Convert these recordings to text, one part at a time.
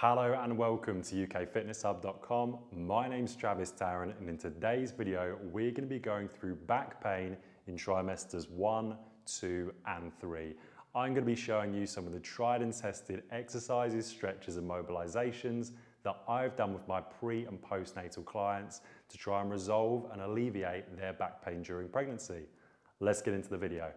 Hello and welcome to ukfitnesshub.com. My name's Travis Tarrant, and in today's video we're going to be going through back pain in trimesters 1, 2 and 3. I'm going to be showing you some of the tried and tested exercises, stretches and mobilizations that I've done with my pre and postnatal clients to try and resolve and alleviate their back pain during pregnancy. Let's get into the video.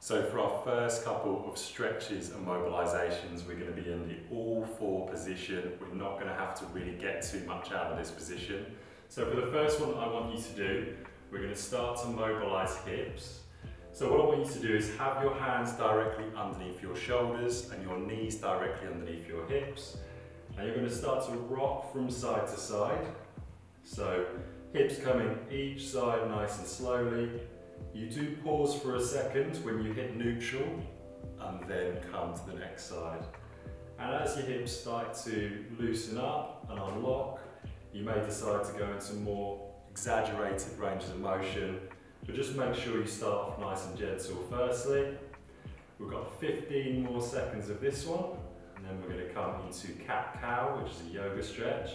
So for our first couple of stretches and mobilizations, we're going to be in the all four position. We're not going to have to really get too much out of this position. So for the first one that I want you to do, we're going to start to mobilize hips. So what I want you to do is have your hands directly underneath your shoulders and your knees directly underneath your hips. And you're going to start to rock from side to side. So hips coming each side nice and slowly. You do pause for a second when you hit neutral and then come to the next side. And as your hips start to loosen up and unlock, you may decide to go into more exaggerated ranges of motion, but just make sure you start off nice and gentle firstly. We've got 15 more seconds of this one, and then we're going to come into cat-cow, which is a yoga stretch.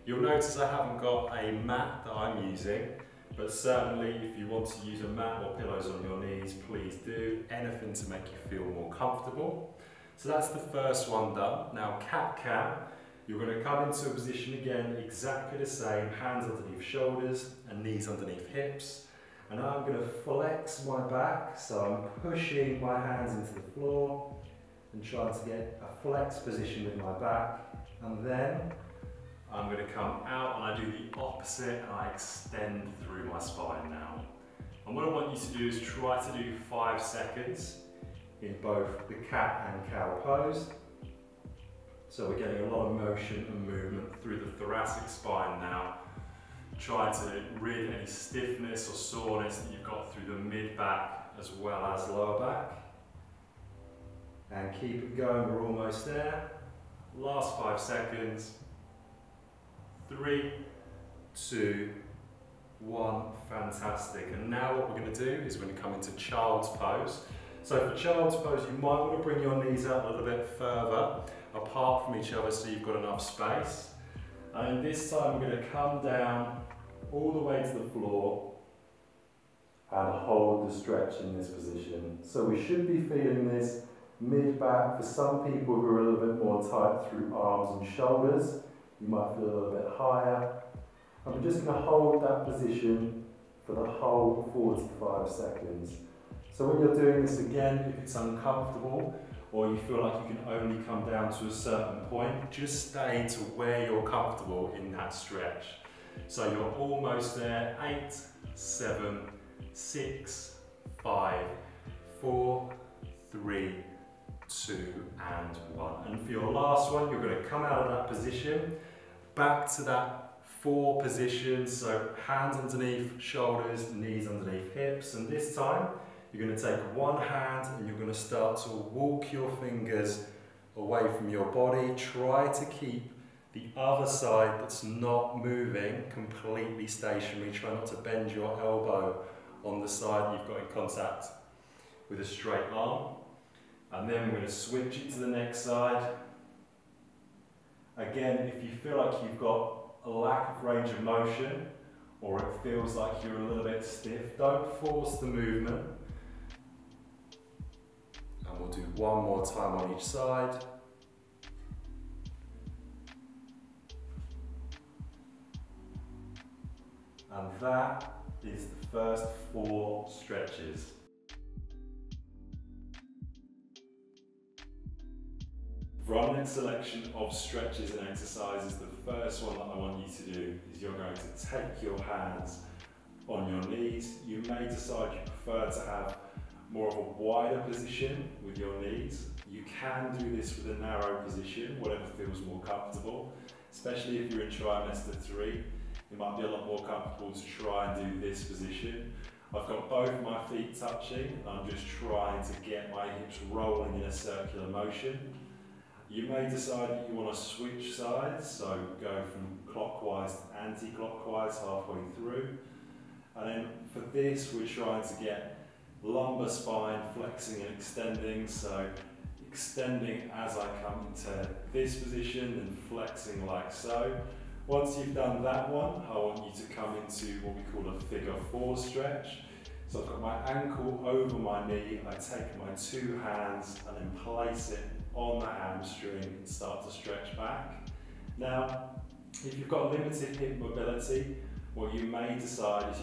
You'll notice I haven't got a mat that I'm using, but certainly if you want to use a mat or pillows on your knees, please do. Anything to make you feel more comfortable. So that's the first one done. Now cat-cow, you're going to come into a position again, exactly the same, hands underneath shoulders and knees underneath hips. And now I'm going to flex my back, so I'm pushing my hands into the floor and trying to get a flex position with my back. And then I'm going to come out and I do the opposite and I extend through my spine now. And what I want you to do is try to do 5 seconds in both the cat and cow pose. So we're getting a lot of motion and movement through the thoracic spine now. Try to rid any stiffness or soreness that you've got through the mid back as well as lower back. And keep it going, we're almost there. Last 5 seconds. 3, 2, 1, fantastic. And now what we're going to do is we're going to come into child's pose. So for child's pose, you might want to bring your knees out a little bit further apart from each other so you've got enough space. And this time we're going to come down all the way to the floor and hold the stretch in this position. So we should be feeling this mid-back for some people who are a little bit more tight through arms and shoulders. You might feel a little bit higher. And we're just going to hold that position for the whole 45 seconds. So when you're doing this again, if it's uncomfortable or you feel like you can only come down to a certain point, just stay to where you're comfortable in that stretch. So you're almost there. 8, 7, 6, 5, 4, 3, 2 and 1. And for your last one, you're going to come out of that position, back to that 4 position, so hands underneath shoulders, knees underneath hips, and this time you're going to take one hand and you're going to start to walk your fingers away from your body. Try to keep the other side that's not moving completely stationary. Try not to bend your elbow on the side you've got in contact with a straight arm. And then we're going to switch it to the next side. Again, if you feel like you've got a lack of range of motion or it feels like you're a little bit stiff, don't force the movement. And we'll do one more time on each side. And that is the first 4 stretches. For our next selection of stretches and exercises, the first one that I want you to do is you're going to take your hands on your knees. You may decide you prefer to have more of a wider position with your knees. You can do this with a narrow position, whatever feels more comfortable, especially if you're in trimester 3. It might be a lot more comfortable to try and do this position. I've got both my feet touching and I'm just trying to get my hips rolling in a circular motion. You may decide that you want to switch sides, so go from clockwise to anti-clockwise halfway through. And then for this, we're trying to get lumbar spine flexing and extending, so extending as I come into this position and flexing like so. Once you've done that one, I want you to come into what we call a figure 4 stretch. So I've got my ankle over my knee, I take my 2 hands and then place it on the hamstring and start to stretch back. Now, if you've got limited hip mobility, what you may decide is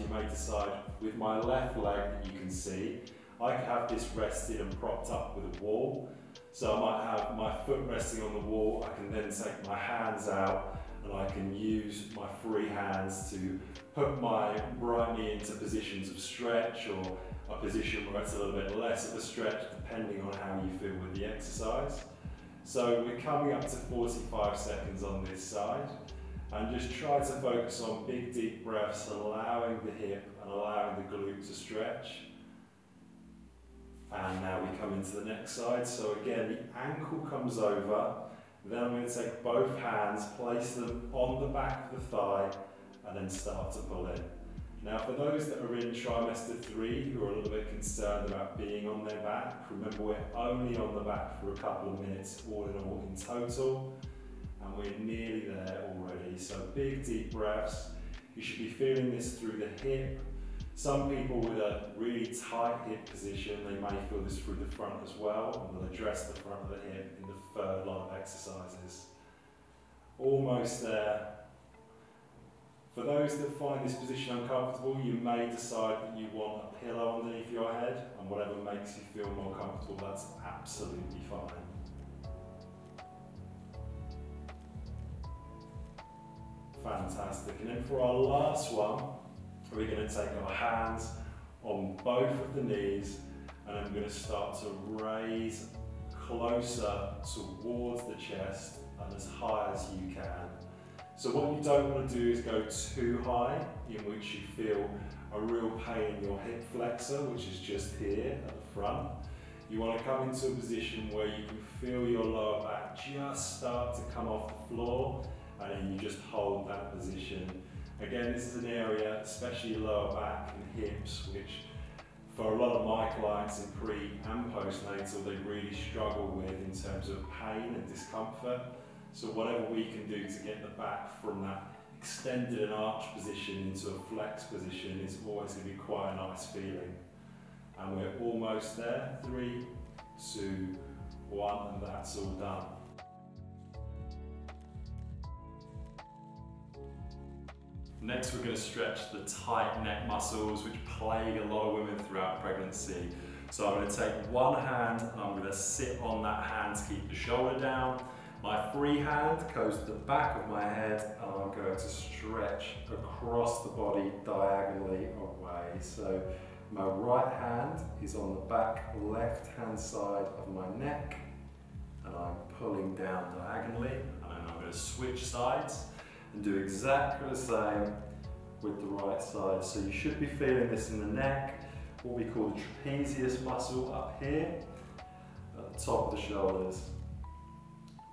with my left leg that you can see, I can have this rested and propped up with a wall. So I might have my foot resting on the wall, I can then take my hands out and I can use my free hands to put my right knee into positions of stretch or a position where it's a little bit less of a stretch depending on how you feel with the exercise. So we're coming up to 45 seconds on this side, and just try to focus on big deep breaths, allowing the hip and allowing the glute to stretch. And now we come into the next side. So again, the ankle comes over, then I'm going to take both hands, place them on the back of the thigh, and then start to pull in. Now for those that are in trimester 3 who are a little bit concerned about being on their back, remember we're only on the back for a couple of minutes all in all in total, and we're nearly there already. So big deep breaths. You should be feeling this through the hip. Some people with a really tight hip position, they may feel this through the front as well, and we'll address the front of the hip in the third lot of exercises. Almost there. For those that find this position uncomfortable, you may decide that you want a pillow underneath your head, and whatever makes you feel more comfortable, that's absolutely fine. Fantastic. And then for our last one, we're going to take our hands on both of the knees, and I'm going to start to raise closer towards the chest and as high as you can. So what you don't want to do is go too high, in which you feel a real pain in your hip flexor, which is just here at the front. You want to come into a position where you can feel your lower back just start to come off the floor, and then you just hold that position. Again, this is an area, especially lower back and hips, which for a lot of my clients in pre and postnatal, they really struggle with in terms of pain and discomfort. So whatever we can do to get the back from that extended and arched position into a flex position is always going to be quite a nice feeling. And we're almost there. 3, 2, 1, and that's all done. Next, we're going to stretch the tight neck muscles, which plague a lot of women throughout pregnancy. So I'm going to take one hand and I'm going to sit on that hand to keep the shoulder down. My free hand goes to the back of my head, and I'm going to stretch across the body diagonally away. So my right hand is on the back left hand side of my neck, and I'm pulling down diagonally, and then I'm going to switch sides and do exactly the same with the right side. So you should be feeling this in the neck, what we call the trapezius muscle up here at the top of the shoulders.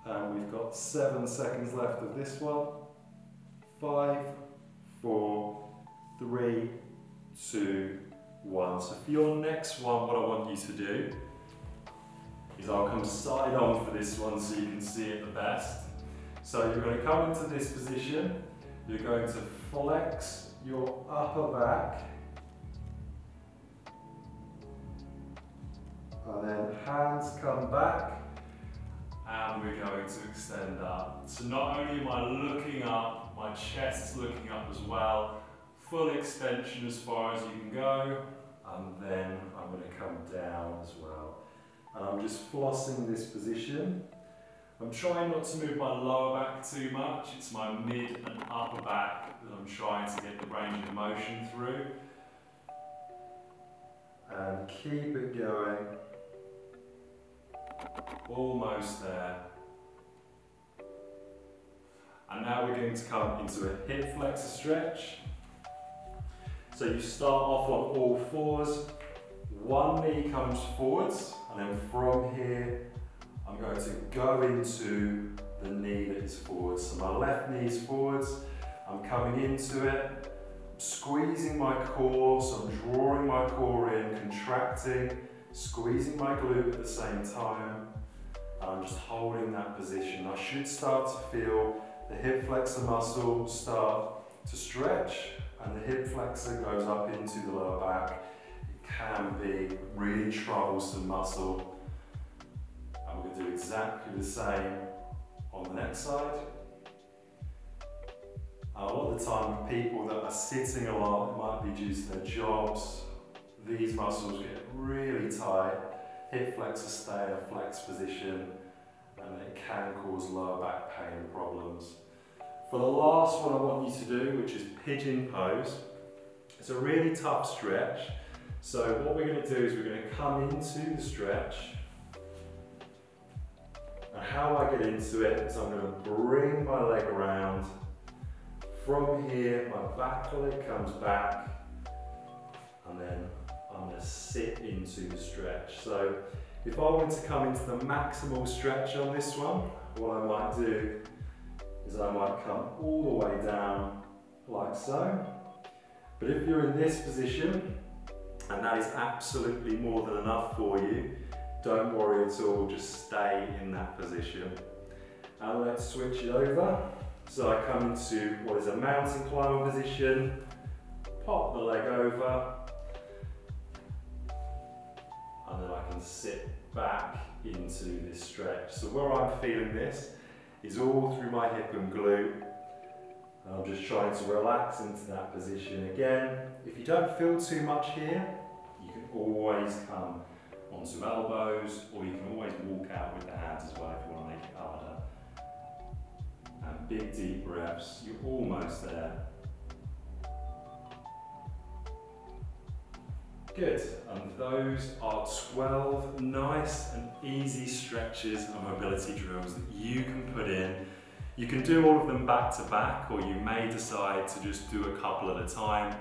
And we've got 7 seconds left of this one. 5, 4, 3, 2, 1. So for your next one, what I want you to do is I'll come side on for this one so you can see it the best. So you're going to come into this position, you're going to flex your upper back, and then hands come back, and we're going to extend up. So not only am I looking up, my chest's looking up as well, full extension as far as you can go, and then I'm going to come down as well. And I'm just flossing this position. I'm trying not to move my lower back too much, it's my mid and upper back that I'm trying to get the range of motion through. And keep it going. Almost there. And now we're going to come into a hip flexor stretch. So you start off on all fours, one knee comes forwards, and then from here I'm going to go into the knee that is forwards. So my left knee is forwards, I'm coming into it, squeezing my core, so I'm drawing my core in, contracting, squeezing my glute at the same time. I'm just holding that position. I should start to feel the hip flexor muscle start to stretch, and the hip flexor goes up into the lower back. It can be really troublesome muscle. And we're going to do exactly the same on the next side. A lot of the time, people that are sitting a lot, it might be due to their jobs, these muscles get really tight, hip flexors stay in a flexed position, and it can cause lower back pain and problems. For the last one I want you to do, which is pigeon pose, it's a really tough stretch. So what we're going to do is we're going to come into the stretch, and how I get into it is I'm going to bring my leg around. From here, my back leg comes back, and then I'm going to sit into the stretch. So if I want to come into the maximal stretch on this one, what I might do is I might come all the way down like so. But if you're in this position, and that is absolutely more than enough for you, don't worry at all, just stay in that position. And let's switch it over. So I come into what is a mountain climber position, pop the leg over, and then I can sit back into this stretch. So where I'm feeling this is all through my hip and glute. And I'm just trying to relax into that position again. If you don't feel too much here, you can always come onto elbows, or you can always walk out with the hands as well if you want to make it harder. And big deep breaths, you're almost there. Good, and those are 12 nice and easy stretches and mobility drills that you can put in. You can do all of them back to back, or you may decide to just do a couple at a time.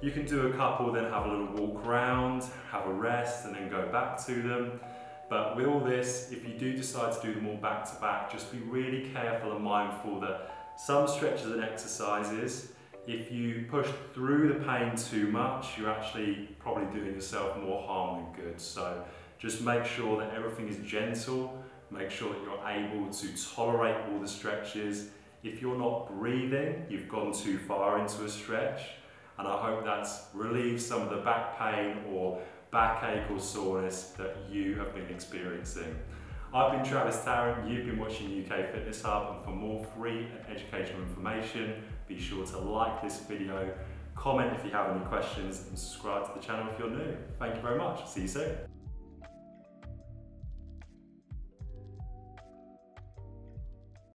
You can do a couple, then have a little walk around, have a rest, and then go back to them. But with all this, if you do decide to do them all back to back, just be really careful and mindful that some stretches and exercises, if you push through the pain too much, you're actually probably doing yourself more harm than good. So just make sure that everything is gentle, make sure that you're able to tolerate all the stretches. If you're not breathing, you've gone too far into a stretch, and I hope that's relieved some of the back pain or backache or soreness that you have been experiencing. I've been Travis Tarrant, you've been watching UK Fitness Hub, and for more free and educational information, be sure to like this video, comment if you have any questions, and subscribe to the channel if you're new. Thank you very much, see you soon.